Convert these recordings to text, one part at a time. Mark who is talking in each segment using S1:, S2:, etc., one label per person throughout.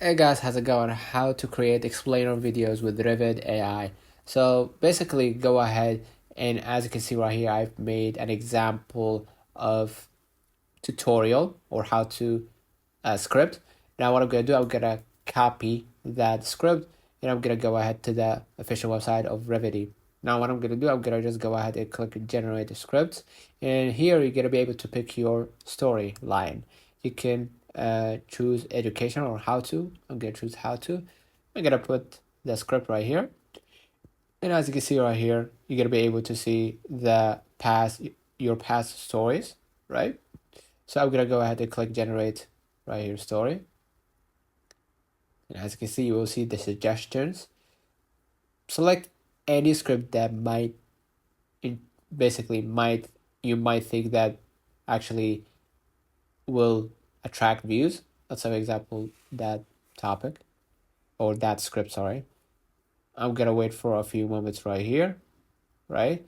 S1: Hey guys, how's it going? How to create explainer videos with Revid.ai. So basically go ahead and as you can see right here, I've made an example of tutorial or how to script. Now what I'm going to do, I'm going to copy that script and I'm going to go ahead to the official website of Revit. Now what I'm going to do, I'm going to just go ahead and click generate the script. And here you're going to be able to pick your storyline. You can choose education or how to. I'm going to choose how to. I'm going to put the script right here. And as you can see right here, you're going to be able to see your past stories, right? So I'm going to go ahead and click generate right here story. And as you can see, you will see the suggestions. Select any script that you might think that actually will attract views. Let's have example that topic or that script, sorry. I'm gonna wait for a few moments right here, right?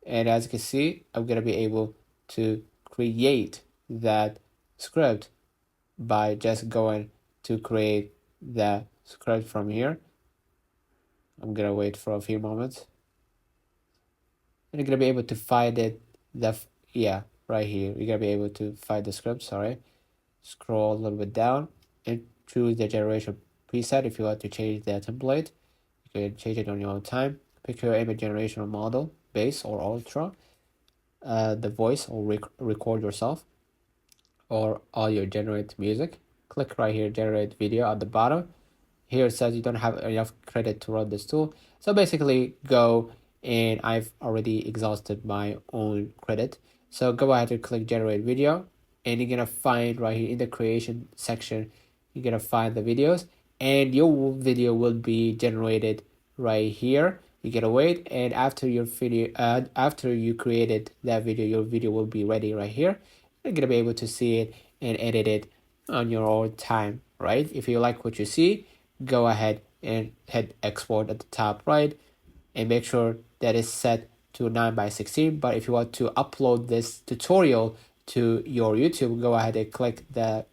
S1: And as you can see, I'm gonna be able to create that script by just going to create the script from here. I'm gonna wait for a few moments. And you're gonna be able to find it right here. You're gonna be able to find the script, sorry. Scroll a little bit down and choose the generation preset if you want to change the template. You can change it on your own time. Pick your image generation model, base or ultra, the voice or record yourself, or audio generate music. Click right here, generate video at the bottom. Here it says you don't have enough credit to run this tool. So basically go, and I've already exhausted my own credit. So go ahead and click generate video, and you're gonna find right here in the creation section, you're gonna find the videos, and your video will be generated right here. You gotta wait, and after your video, after you created that video, your video will be ready right here. You're gonna be able to see it and edit it on your own time, right? If you like what you see, go ahead and hit export at the top right and make sure that is set to 9:16. But if you want to upload this tutorial to your YouTube, go ahead and click the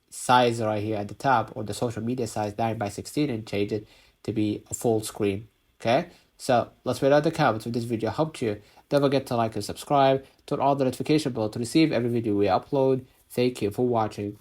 S1: size right here at the top, or the social media size 9:16, and change it to be a full screen. Okay, so let's read out the comments if this video helped you. Don't forget to like and subscribe, turn on the notification bell to receive every video we upload. Thank you for watching.